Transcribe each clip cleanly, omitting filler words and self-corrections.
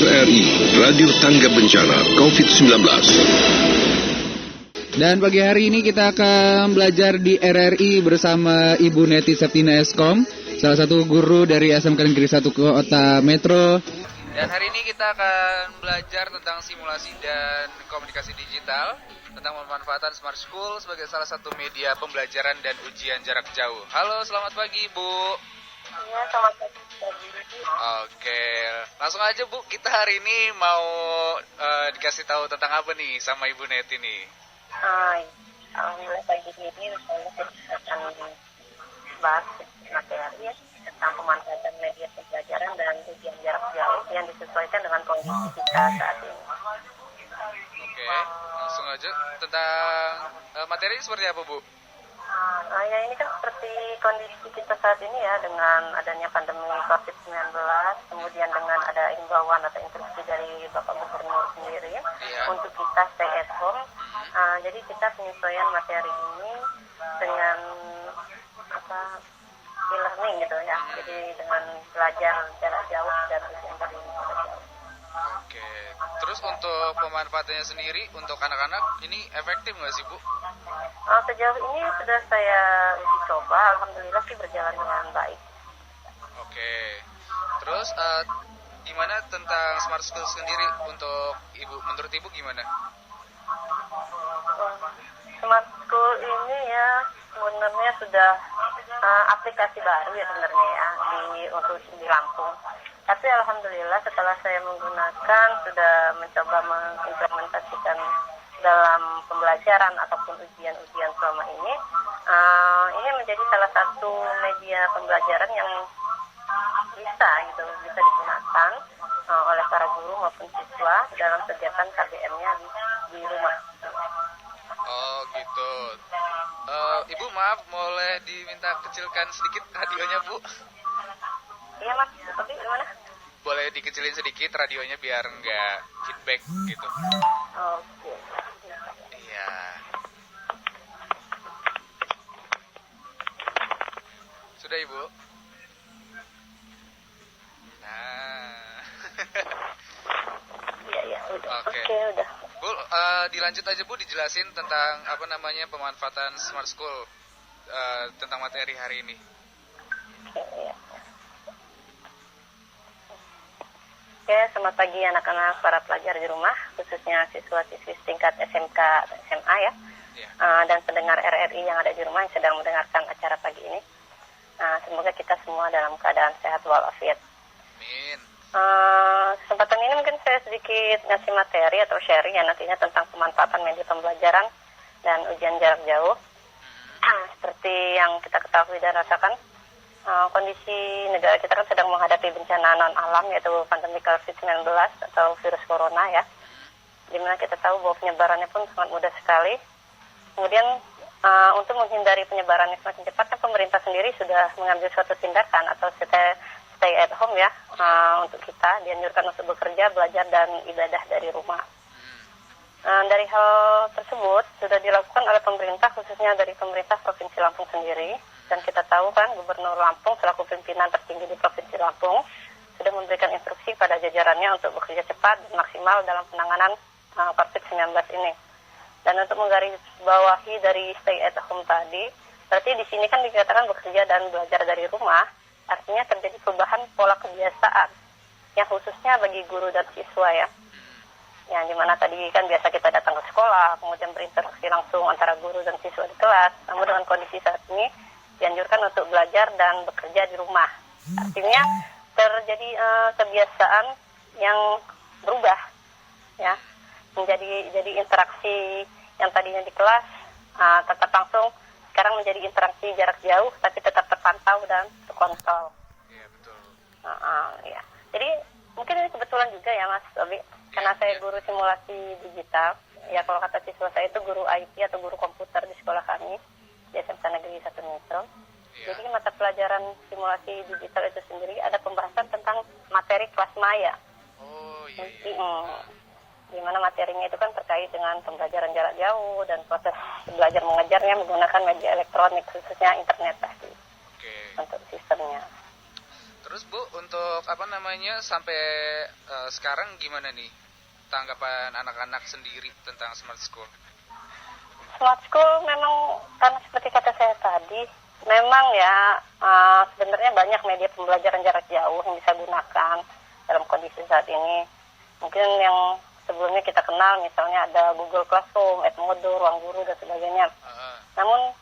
RRI, Radio Tangga Bencana COVID-19. Dan pagi hari ini kita akan belajar di RRI bersama Ibu Neti Septina Eskom, salah satu guru dari SMK Negeri 1 Kota Metro. Dan hari ini kita akan belajar tentang simulasi dan komunikasi digital, tentang pemanfaatan Smart School sebagai salah satu media pembelajaran dan ujian jarak jauh. Halo, selamat pagi Bu. Iya, selamat pagi. Oke, langsung aja Bu, kita hari ini mau dikasih tahu tentang apa nih sama Ibu Neti nih? Alhamdulillah pagi ini saya akan bahas materi tentang pemanfaatan media pembelajaran dan ujian jarak jauh yang disesuaikan dengan kondisi kita saat ini. Oke, langsung aja tentang materi seperti apa Bu? Ya ini kan seperti kondisi kita saat ini ya, dengan adanya pandemi COVID-19, kemudian dengan ada imbauan atau instruksi dari Bapak Gubernur sendiri untuk kita stay at home. Jadi kita penyesuaian materi ini dengan e-learning gitu ya. Jadi dengan belajar jarak jauh dan ujian jarak jauh. Oke, terus untuk pemanfaatannya sendiri untuk anak-anak ini efektif nggak sih Bu? Sejauh ini sudah saya uji coba, alhamdulillah sih berjalan dengan baik. Oke, terus gimana tentang Smart School sendiri untuk Ibu? Menurut Ibu gimana? Smart School ini ya sebenarnya sudah aplikasi baru ya sebenarnya ya untuk di Lampung. Tapi alhamdulillah setelah saya menggunakan sudah mencoba mengimplementasikan dalam pembelajaran ataupun ujian-ujian selama ini menjadi salah satu media pembelajaran yang bisa digunakan oleh para guru maupun siswa dalam kegiatan KBM-nya di rumah. Oh gitu. Ibu maaf, boleh diminta kecilkan sedikit radionya Bu? Iya Mas, tapi gimana? Boleh dikecilin sedikit radionya biar nggak feedback gitu. Oke. Iya. Sudah Ibu? Nah. Iya, udah. Oke, udah. Bu, dilanjut aja Bu, dijelasin tentang pemanfaatan Smart School tentang materi hari ini. Oke, selamat pagi anak-anak para pelajar di rumah, khususnya siswa-siswi tingkat SMK dan SMA ya. Dan pendengar RRI yang ada di rumah yang sedang mendengarkan acara pagi ini. Semoga kita semua dalam keadaan sehat walafiat. Amin. Kesempatan ini mungkin saya sedikit ngasih materi atau sharing ya nantinya tentang pemanfaatan media pembelajaran dan ujian jarak jauh. Seperti yang kita ketahui dan rasakan, kondisi negara kita kan sedang menghadapi bencana non-alam yaitu pandemi COVID-19 atau virus corona ya. Dimana kita tahu bahwa penyebarannya pun sangat mudah sekali. Kemudian untuk menghindari penyebarannya semakin cepat kan pemerintah sendiri sudah mengambil suatu tindakan atau stay at home ya, untuk kita dianjurkan untuk bekerja, belajar, dan ibadah dari rumah. Dari hal tersebut sudah dilakukan oleh pemerintah, khususnya dari pemerintah Provinsi Lampung sendiri. Dan kita tahu kan Gubernur Lampung selaku pimpinan tertinggi di Provinsi Lampung sudah memberikan instruksi pada jajarannya untuk bekerja cepat dan maksimal dalam penanganan COVID-19 ini. Dan untuk menggarisbawahi dari stay at home tadi, berarti di sini kan dikatakan bekerja dan belajar dari rumah. Artinya terjadi perubahan pola kebiasaan yang khususnya bagi guru dan siswa ya. Yang dimana tadi kan biasa kita datang ke sekolah, kemudian berinteraksi langsung antara guru dan siswa di kelas. Namun dengan kondisi saat ini dianjurkan untuk belajar dan bekerja di rumah. Artinya terjadi kebiasaan yang berubah ya. Jadi interaksi yang tadinya di kelas tetap langsung, sekarang menjadi interaksi jarak jauh tapi tetap terpantau dan terkontrol. Iya betul. Ya. Jadi mungkin ini kebetulan juga ya Mas Tobi, karena saya guru simulasi digital. Ya kalau kata siswa saya itu guru IT atau guru komputer di sekolah kami di SMK Negeri 1 Metro. Jadi mata pelajaran simulasi digital itu sendiri ada pembahasan tentang materi kelas maya. Oh iya. Di mana materinya itu kan terkait dengan pembelajaran jarak jauh dan proses belajar mengajarnya menggunakan media elektronik, khususnya internet pasti. Untuk sistemnya. Terus Bu, untuk sampai sekarang gimana nih tanggapan anak-anak sendiri tentang smart school? Smart school memang karena seperti kata saya tadi, memang ya sebenarnya banyak media pembelajaran jarak jauh yang bisa gunakan dalam kondisi saat ini. Mungkin yang sebelumnya kita kenal misalnya ada Google Classroom, Edmodo, Ruang Guru dan sebagainya. Namun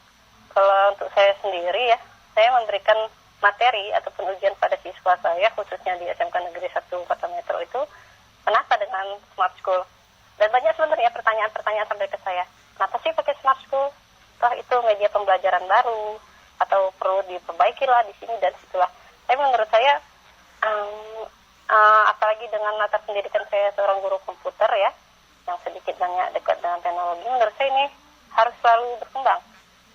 kalau untuk saya sendiri ya, saya memberikan materi ataupun ujian pada siswa saya khususnya di SMK Negeri 1 Kota Metro itu kenapa dengan smart school? Dan banyak sebenarnya pertanyaan-pertanyaan sampai ke saya. Kenapa sih pakai smart school? Toh itu media pembelajaran baru atau perlu diperbaiki lah di sini dan situlah. Tapi menurut saya apalagi dengan latar pendidikan saya seorang guru komputer ya, yang sedikit banyak dekat dengan teknologi, menurut saya ini harus selalu berkembang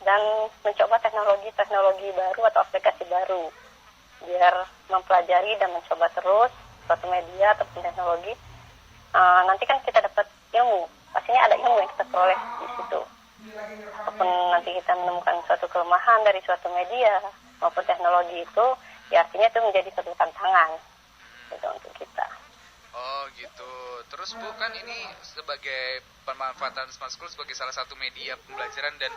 dan mencoba teknologi baru atau aplikasi baru biar mempelajari dan mencoba terus suatu media ataupun teknologi. Nanti kan kita dapat ilmu, pastinya ada ilmu yang kita peroleh di situ. Ataupun nanti kita menemukan suatu kelemahan dari suatu media maupun teknologi itu, ya artinya itu menjadi suatu tantangan gitu untuk kita. Oh gitu. Terus Bu, kan ini sebagai pemanfaatan smart school sebagai salah satu media pembelajaran dan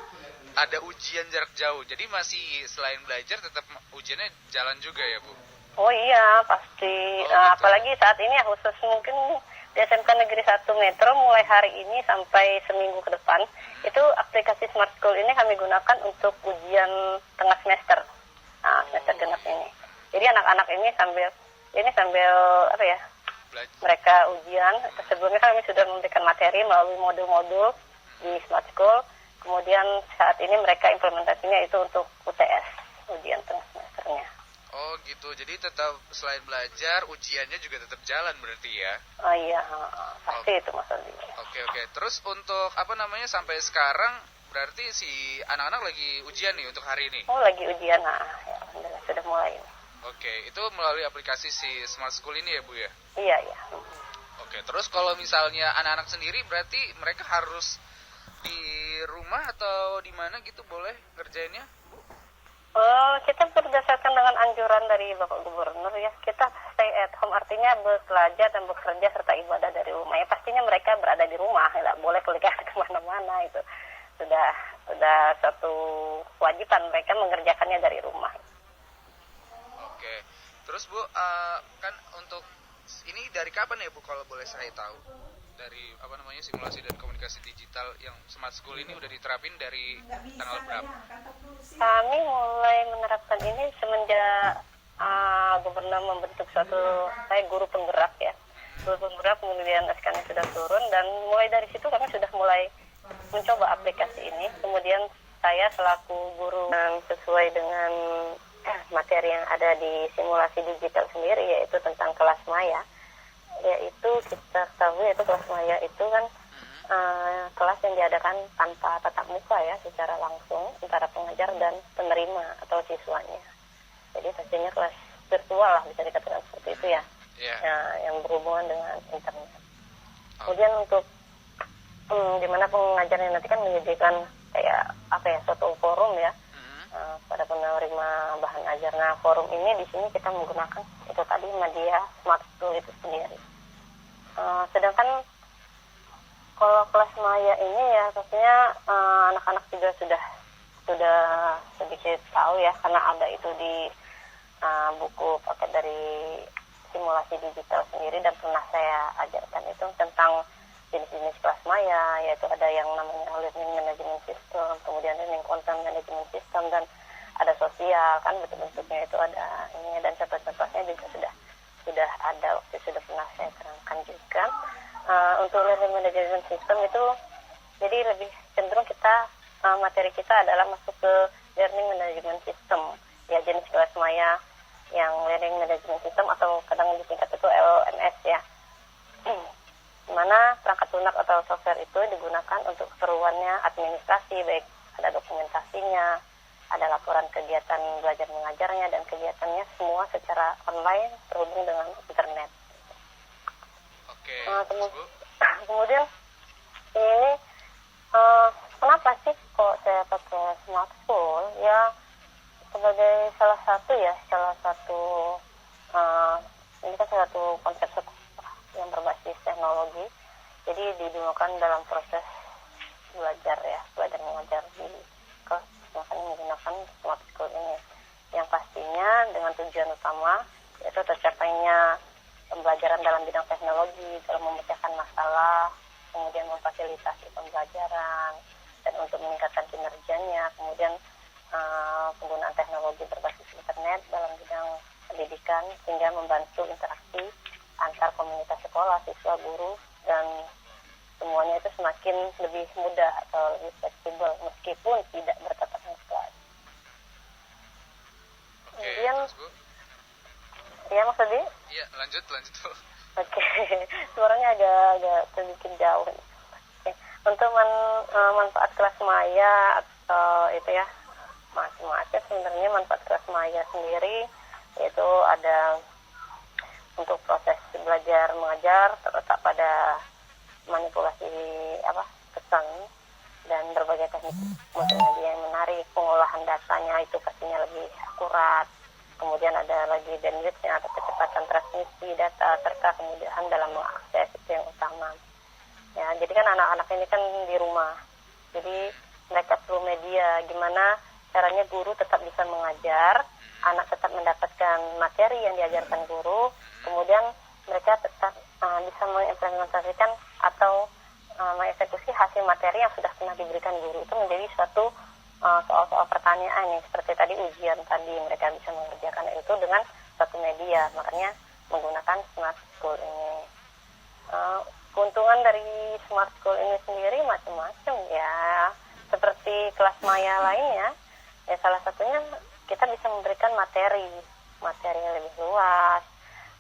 ada ujian jarak jauh. Jadi masih selain belajar tetap ujiannya jalan juga ya Bu? Oh iya pasti. Gitu. Apalagi saat ini ya khusus mungkin di SMK Negeri 1 Metro mulai hari ini sampai seminggu ke depan itu aplikasi Smart School ini kami gunakan untuk ujian tengah semester. Semester genap ini. Jadi anak-anak ini sambil mereka ujian. Sebelumnya kami sudah memberikan materi melalui modul-modul di Smart School. Kemudian saat ini mereka implementasinya itu untuk UTS, ujian tengah semesternya. Oh gitu, jadi tetap selain belajar, ujiannya juga tetap jalan berarti ya? Oh iya, pasti itu Mas Aldi. Oke. Terus untuk sampai sekarang berarti si anak-anak lagi ujian nih untuk hari ini? Oh lagi ujian, ya alhamdulillah sudah mulai. Oke, itu melalui aplikasi si Smart School ini ya Bu ya? Iya. Oke, terus kalau misalnya anak-anak sendiri berarti mereka harus di rumah atau di mana gitu boleh ngerjainnya? Kita berdasarkan dengan anjuran dari Bapak Gubernur ya, kita stay at home artinya belajar dan bekerja serta ibadah dari rumah. Ya pastinya mereka berada di rumah, tidak boleh keluar kemana-mana itu. Sudah satu kewajiban mereka mengerjakannya dari rumah. Oke, terus Bu, kan untuk ini dari kapan ya Bu kalau boleh saya tahu? Dari simulasi dan komunikasi digital yang Smart School ini udah diterapin dari tanggal berapa? Kami mulai menerapkan ini semenjak Gubernur membentuk saya guru penggerak ya. Guru penggerak kemudian SK-nya sudah turun dan mulai dari situ kami sudah mulai mencoba aplikasi ini. Kemudian saya selaku guru sesuai dengan materi yang ada di simulasi digital sendiri yaitu tentang kelas maya. Yaitu kita tahu yaitu kelas maya itu kan kelas yang diadakan tanpa tatap muka ya secara langsung antara pengajar dan penerima atau siswanya. Jadi pastinya kelas virtual lah bisa dikatakan seperti itu ya. Yang berhubungan dengan internet. Kemudian untuk di mana pengajarnya nanti kan menyediakan kayak suatu forum ya pada penerima bahan ajar. Nah forum ini di sini kita menggunakan itu tadi media Smart School itu sendiri. Sedangkan kalau kelas maya ini ya pastinya anak-anak juga sudah sedikit tahu ya karena ada itu di buku paket dari simulasi digital sendiri dan pernah saya ajarkan itu tentang jenis-jenis kelas maya, yaitu ada yang namanya learning management system, kemudian learning content management system dan ada sosial kan bentuk-bentuknya itu ada ini dan contoh-contohnya juga sudah ada waktu sudah pernah saya terangkan juga. Untuk learning management system itu jadi lebih cenderung kita materi kita adalah masuk ke learning management system ya jenis kelas maya yang learning management system atau kadang disingkat itu LMS ya. Dimana perangkat lunak atau software itu digunakan untuk keperluannya administrasi, baik ada dokumentasinya, ada laporan kegiatan belajar mengajarnya dan kegiatannya semua secara online terhubung dengan internet. Oke. Kemudian ini kenapa sih kok saya pakai Smart School? Ya sebagai salah satu ini kan satu konsep sekolah yang berbasis teknologi, jadi digunakan dalam proses belajar ya, belajar mengajar di kelas, makanya menggunakan smart school ini. Yang pastinya dengan tujuan utama yaitu tercapainya pembelajaran dalam bidang teknologi, dalam memecahkan masalah, kemudian memfasilitasi pembelajaran, dan untuk meningkatkan kinerjanya, kemudian penggunaan teknologi berbasis internet dalam bidang pendidikan sehingga membantu interaksi antar komunitas sekolah, siswa, guru, dan semuanya itu semakin lebih mudah atau lebih fleksibel meskipun tidak bertatap muka. Kemudian, ya Mas Adi? Iya, lanjut. Oke, suaranya agak sedikit jauh. Oke. Untuk manfaat kelas maya atau itu ya, macam-macam sebenarnya manfaat kelas maya sendiri, yaitu ada untuk proses belajar mengajar terletak pada manipulasi pesan dan berbagai teknik multimedia yang menarik, pengolahan datanya itu pastinya lebih akurat. Kemudian ada lagi bandwidth-nya atau kecepatan transmisi data serta kemudahan dalam mengakses, itu yang utama. Ya, jadi kan anak-anak ini kan di rumah. Jadi mereka perlu media gimana caranya guru tetap bisa mengajar, anak tetap mendapatkan materi yang diajarkan guru, kemudian mereka tetap bisa mengimplementasikan atau mengeksekusi hasil materi yang sudah pernah diberikan guru. Itu menjadi suatu soal-soal pertanyaan nih, seperti tadi ujian tadi, mereka bisa mengerjakan itu dengan satu media, makanya menggunakan smart school ini. Keuntungan dari smart school ini sendiri macam-macam ya, seperti kelas maya lainnya, ya salah satunya kita bisa memberikan materi yang lebih luas,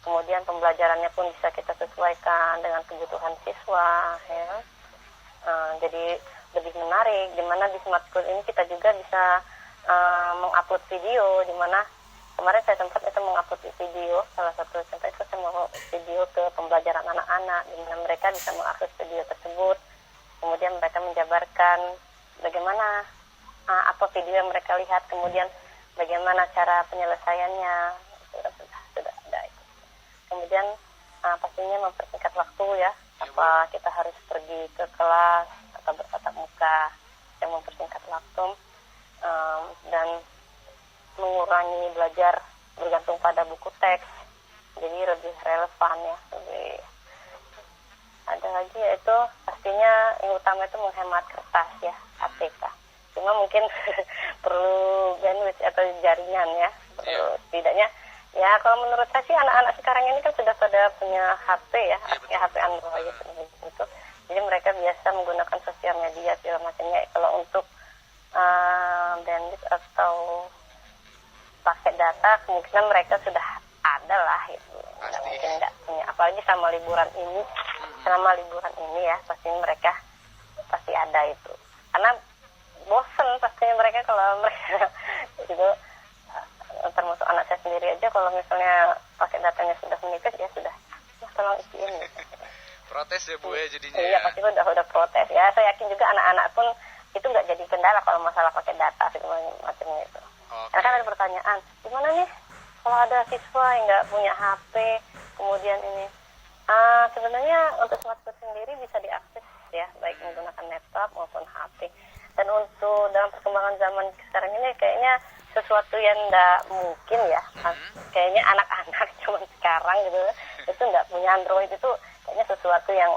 kemudian pembelajarannya pun bisa kita sesuaikan dengan kebutuhan siswa ya. Jadi lebih menarik, dimana di smart school ini kita juga bisa mengupload video, dimana kemarin saya sempat itu mengupload video, salah satu contoh itu saya mau video ke pembelajaran anak-anak, dimana mereka bisa mengakses video tersebut, kemudian mereka menjabarkan bagaimana apa video yang mereka lihat, kemudian bagaimana cara penyelesaiannya, sudah ada itu. Kemudian pastinya mempersingkat waktu ya, apa kita harus pergi ke kelas atau bertatap muka, yang mempersingkat waktu dan mengurangi belajar bergantung pada buku teks, jadi lebih relevan ya, lebih. Ada lagi yaitu pastinya yang utama itu menghemat kertas ya, APK. Cuma mungkin perlu bandwidth atau jaringan ya, setidaknya ya kalau menurut saya sih anak-anak sekarang ini kan sudah pada punya HP ya, HP Android gitu. Jadi mereka biasa menggunakan sosial media segala macamnya. Kalau untuk bandwidth atau paket data kemungkinan mereka sudah ada lah itu. Mungkin nggak punya, apalagi sama liburan ini, selama liburan ini ya pasti mereka pasti ada itu. Karena bosen pastinya mereka kalau mereka itu, termasuk anak saya sendiri aja kalau misalnya paket datanya sudah menipis ya sudah, tolong isiin gitu. Protes ya Bu ya jadinya. Iya pasti udah protes ya. Saya yakin juga anak-anak pun itu nggak jadi kendala kalau masalah pakai data segala macamnya itu. Karena kan ada pertanyaan, gimana nih kalau ada siswa yang nggak punya HP, kemudian ini sebenarnya untuk smartphone sendiri bisa diakses ya, baik menggunakan laptop maupun HP. Dan untuk dalam perkembangan zaman sekarang ini kayaknya sesuatu yang nggak mungkin ya, kayaknya anak-anak zaman sekarang gitu itu nggak punya Android, itu kayaknya sesuatu yang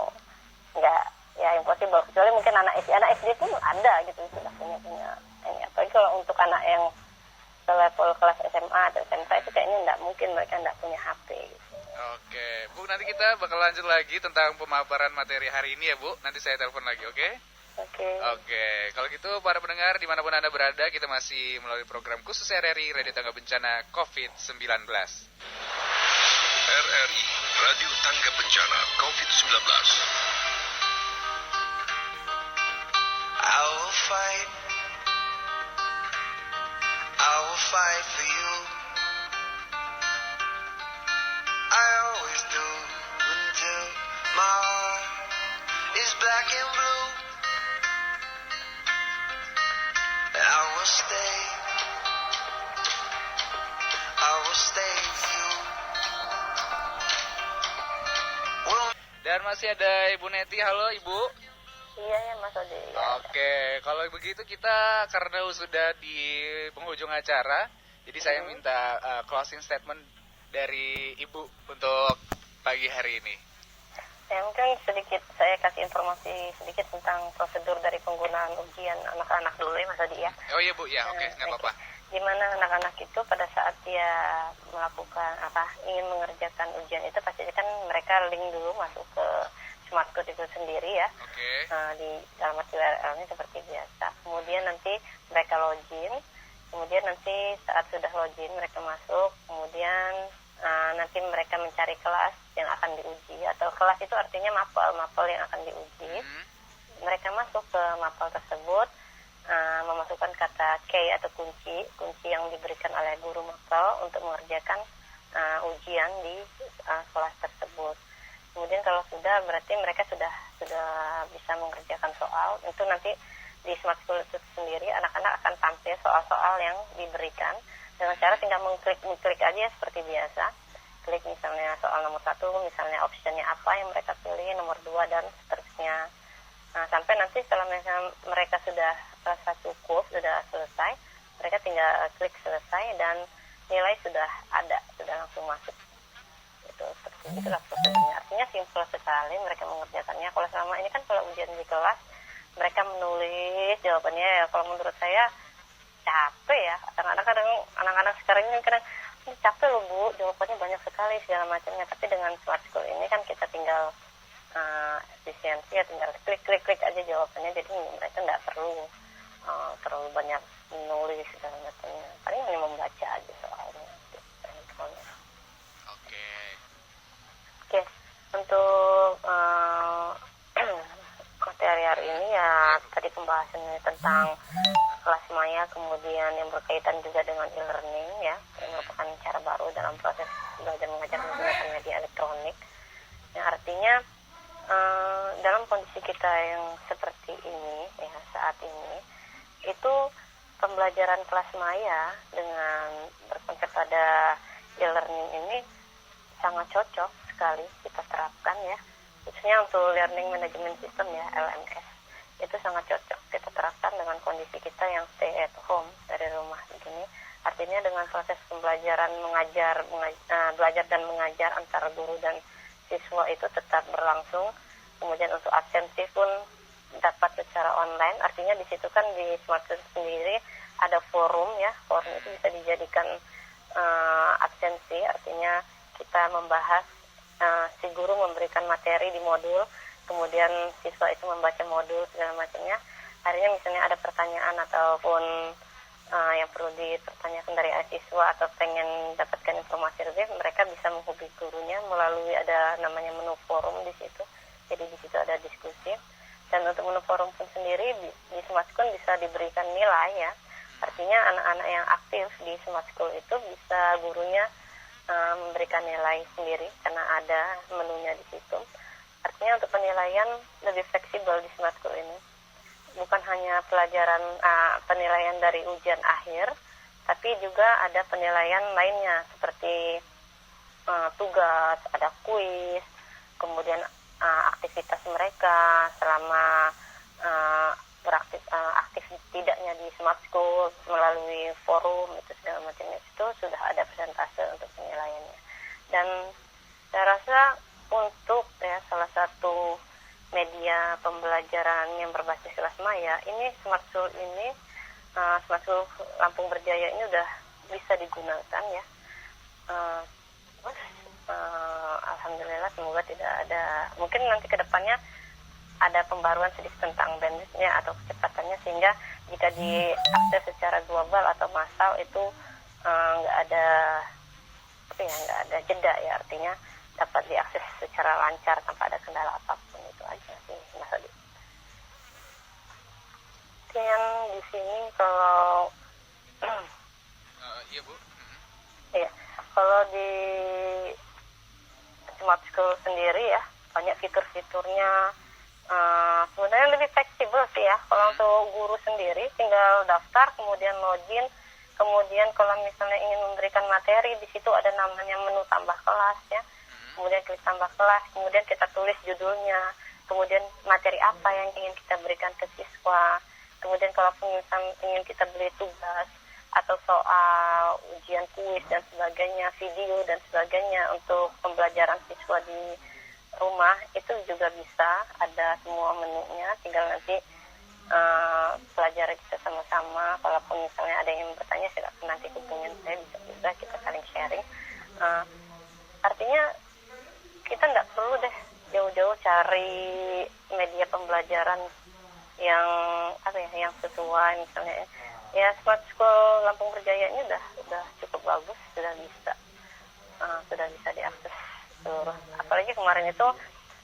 nggak ya impossible, kecuali mungkin anak SD pun ada gitu sudah punya ini. Apalagi kalau untuk anak yang ke level kelas SMA atau SMK itu kayaknya nggak mungkin mereka nggak punya HP gitu. Oke, Bu, nanti kita bakal lanjut lagi tentang pemaparan materi hari ini ya Bu. Nanti saya telepon lagi, oke? Oke, kalau gitu para pendengar dimanapun Anda berada, kita masih melalui program khusus RRI Radio Tangga Bencana COVID-19. RRI Radio Tangga Bencana COVID-19. I will fight for you. I always do until my heart is black and blue. I will stay with you. Dan masih ada Ibu Neti. Halo Ibu. Iya ya Mas Odi. Oke, kalau begitu kita karena sudah di penghujung acara, jadi saya minta closing statement dari Ibu untuk pagi hari ini. Ya mungkin sedikit saya kasih informasi sedikit tentang prosedur dari penggunaan ujian anak-anak dulu ya Mas Odi ya. Oh iya Bu, ya oke, nggak apa-apa. Gimana anak-anak itu pada saat dia melakukan ingin mengerjakan ujian itu pasti kan mereka link dulu masuk ke SmartCode itu sendiri ya. Oke. Di alamat URL-nya seperti biasa. Kemudian nanti mereka login. Kemudian nanti saat sudah login mereka masuk. Kemudian nanti mereka mencari kelas yang akan diuji. Atau kelas itu artinya mapel yang akan diuji. Mereka masuk ke mapel tersebut, memasukkan kata key atau kunci yang diberikan oleh guru mapel untuk mengerjakan ujian di kelas tersebut. Kemudian kalau sudah berarti mereka sudah bisa mengerjakan soal. Itu nanti di Smart School itu sendiri anak-anak akan tampil soal-soal yang diberikan dengan cara tinggal mengklik aja seperti biasa. Klik misalnya soal nomor 1, misalnya optionnya apa yang mereka pilih, nomor 2 dan seterusnya. Nah, sampai nanti setelah mereka sudah rasa cukup, sudah selesai, mereka tinggal klik selesai dan nilai sudah ada, sudah langsung masuk. Itu seperti itulah prosesnya. Artinya simpel sekali mereka mengerjakannya. Kalau selama ini kan kalau ujian di kelas mereka menulis jawabannya ya, kalau menurut saya capek ya. Anak-anak sekarang ini kadang capek loh Bu, jawabannya banyak sekali segala macamnya. Tapi dengan Smart School ini kan kita tinggal efisiensi ya, tinggal klik aja jawabannya. Jadi mereka nggak perlu terlalu banyak menulis segala macamnya. Paling hanya membaca aja soalnya. Oke, untuk materi hari ini ya tadi pembahasannya tentang kelas maya, kemudian yang berkaitan juga dengan e-learning ya, yang merupakan cara baru dalam proses belajar mengajar menggunakan media elektronik. Yang artinya dalam kondisi kita yang seperti ini ya saat ini, itu pembelajaran kelas maya dengan berkonsep pada e-learning ini sangat cocok sekali kita terapkan ya, khususnya untuk learning management system ya, LMS. Itu sangat cocok kita terapkan dengan kondisi kita yang stay at home dari rumah begini. Artinya dengan proses pembelajaran belajar dan mengajar antara guru dan siswa itu tetap berlangsung. Kemudian untuk absensi pun dapat secara online. Artinya di situ kan di Smart School sendiri ada forum ya. Forum itu bisa dijadikan absensi. Artinya kita membahas, si guru memberikan materi di modul, kemudian siswa itu membaca modul segala macamnya. Akhirnya misalnya ada pertanyaan ataupun yang perlu dipertanyakan dari siswa atau pengen dapatkan informasi lebih, mereka bisa menghubungi gurunya melalui ada namanya menu forum di situ. Jadi di situ ada diskusi. Dan untuk menu forum pun sendiri di Smart School bisa diberikan nilai ya. Artinya anak-anak yang aktif di Smart School itu bisa gurunya memberikan nilai sendiri karena ada menunya di situ. Artinya untuk penilaian lebih fleksibel di Smart School ini. Bukan hanya penilaian dari ujian akhir, tapi juga ada penilaian lainnya seperti tugas, ada kuis, kemudian aktivitas mereka selama aktif tidaknya di Smart School melalui forum itu segala macamnya, itu sudah ada persentase untuk penilaiannya. Dan saya rasa untuk ya salah satu media pembelajaran yang berbasis kelas maya ini Smart School ini, Smart School Lampung Berjaya ini udah bisa digunakan ya. Alhamdulillah, semoga tidak ada, mungkin nanti ke depannya ada pembaruan sedikit tentang bandwidth-nya atau kecepatannya, sehingga jika diakses secara global atau massal itu nggak ada jeda ya, artinya dapat diakses secara lancar tanpa ada kendala apapun. Itu aja sih Mas Adi. Kemudian di sini kalau Iya Bu. iya, kalau di Smart School sendiri ya banyak fitur-fiturnya. Sebenarnya lebih fleksibel sih ya. Kalau untuk guru sendiri tinggal daftar, kemudian login, kemudian kalau misalnya ingin memberikan materi di situ ada namanya menu tambah kelas ya. kemudian klik tambah kelas, kemudian kita tulis judulnya, kemudian materi apa yang ingin kita berikan ke siswa, kemudian kalaupun ingin kita beri tugas atau soal ujian kuis dan sebagainya, video dan sebagainya untuk pembelajaran siswa di rumah, itu juga bisa, ada semua menunya, tinggal nanti pelajari kita sama-sama. Kalaupun misalnya ada yang bertanya, silakan nanti hubungin saya, bisa kita saling sharing. Artinya kita nggak perlu deh jauh-jauh cari media pembelajaran yang yang sesuai. Misalnya ya Smart School Lampung Berjaya ini udah cukup bagus, sudah bisa diakses seluruh. Apalagi kemarin itu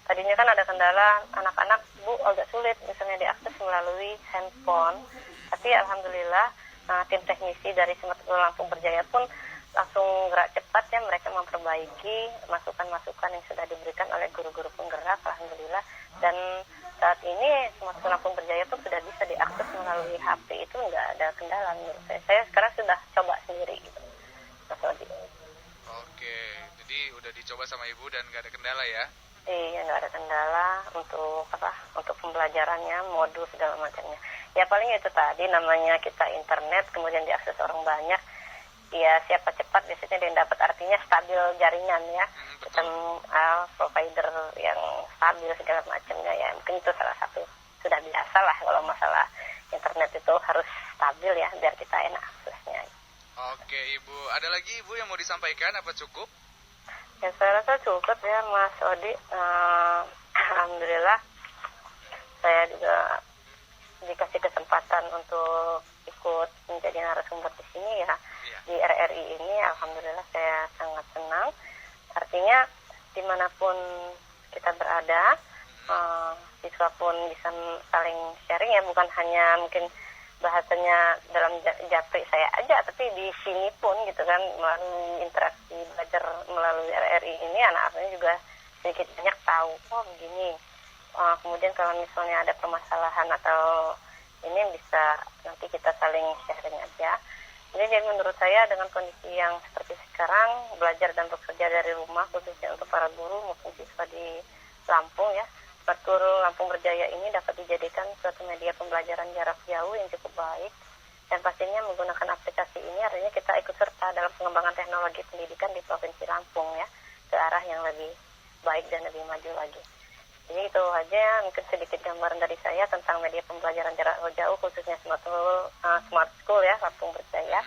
tadinya kan ada kendala anak-anak agak sulit misalnya diakses melalui handphone, tapi alhamdulillah tim teknisi dari Smart School Lampung Berjaya pun langsung gerak cepat ya, mereka memperbaiki masukan-masukan yang sudah diberikan oleh guru-guru penggerak, alhamdulillah. Dan saat ini Smart School Lampung Berjaya pun sudah bisa diakses melalui HP, itu nggak ada kendala menurut saya. Saya sekarang sudah coba sendiri gitu, Mas Odi. Oke, jadi udah dicoba sama Ibu dan nggak ada kendala ya? Iya, nggak ada kendala untuk pembelajarannya, modul segala macamnya. Ya paling itu tadi, namanya kita internet kemudian diakses orang banyak. Ya siapa cepat biasanya dia dapat, artinya stabil jaringan ya. Kita provider yang stabil segala macamnya ya, mungkin itu salah satu. Sudah biasa lah kalau masalah internet itu harus stabil ya, biar kita enak aksesnya. Oke Ibu, ada lagi Ibu yang mau disampaikan apa cukup? Ya saya rasa cukup ya Mas Odi. Alhamdulillah saya juga dikasih kesempatan untuk ikut menjadi narasumber di sini ya, di RRI ini. Alhamdulillah saya sangat senang. Artinya dimanapun kita berada, siswa pun bisa saling sharing ya, bukan hanya mungkin bahasanya dalam japri saya aja, tapi di sini pun gitu kan, melalui interaksi belajar melalui RRI ini, anak-anaknya juga sedikit banyak tahu, oh begini. Kemudian kalau misalnya ada permasalahan atau ini, bisa nanti kita saling sharing aja. Jadi menurut saya dengan kondisi yang seperti sekarang, belajar dan bekerja dari rumah khususnya untuk para guru maupun siswa di Lampung ya, Smart School Lampung Berjaya ini dapat dijadikan suatu media pembelajaran jarak jauh yang cukup baik, dan pastinya menggunakan aplikasi ini artinya kita ikut serta dalam pengembangan teknologi pendidikan di Provinsi Lampung ya, ke arah yang lebih baik dan lebih maju lagi. Jadi itu aja mungkin sedikit gambaran dari saya tentang media pembelajaran jarak jauh khususnya Smart School ya Lampung Berjaya.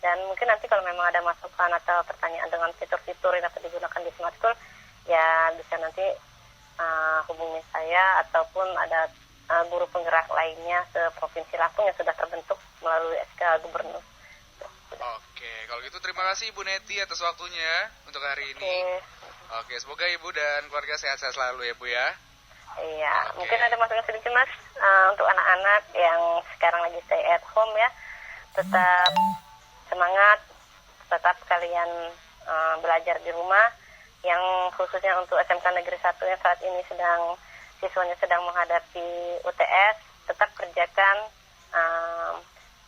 Dan mungkin nanti kalau memang ada masukan atau pertanyaan dengan fitur-fitur yang dapat digunakan di Smart School, ya bisa nanti hubungi saya ataupun ada guru penggerak lainnya se-Provinsi Lampung yang sudah terbentuk melalui SK Gubernur. Oke, kalau gitu terima kasih Ibu Neti atas waktunya untuk hari ini. Oke, semoga Ibu dan keluarga sehat-sehat selalu ya Bu ya. Iya, mungkin ada masukan sedikit Mas untuk anak-anak yang sekarang lagi stay at home ya. Tetap semangat, tetap kalian belajar di rumah. Yang khususnya untuk SMK Negeri 1 yang saat ini siswanya sedang menghadapi UTS, tetap kerjakan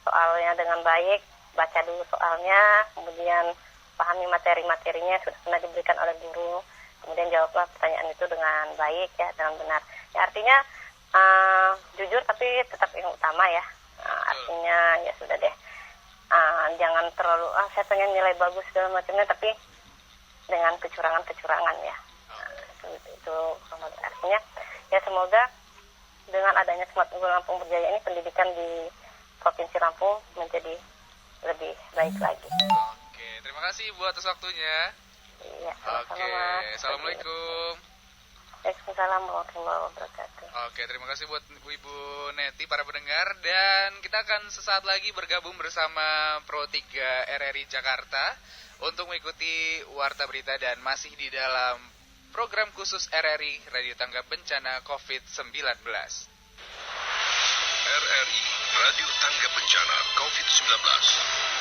soalnya dengan baik, baca dulu soalnya, kemudian pahami materi-materinya sudah pernah diberikan oleh guru, kemudian jawablah pertanyaan itu dengan baik ya, dengan benar. Ya, artinya jujur tapi tetap yang utama ya. Artinya ya sudah deh, jangan terlalu saya pengen nilai bagus segala macamnya, tapi dengan kecurangan-kecurangan ya. Itu artinya ya, semoga dengan adanya Smart School Lampung Berjaya ini pendidikan di Provinsi Lampung menjadi lebih baik lagi. Oke, terima kasih Ibu atas waktunya. Iya, Oke, Assalamualaikum. Waalaikumsalam warahmatullahi wabarakatuh. Oke, terima kasih buat Ibu Neti, para pendengar. Dan kita akan sesaat lagi bergabung bersama Pro 3 RRI Jakarta untuk mengikuti Warta Berita dan masih di dalam program khusus RRI Radio Tangga Bencana COVID-19. RRI Radio Tangga Bencana COVID-19.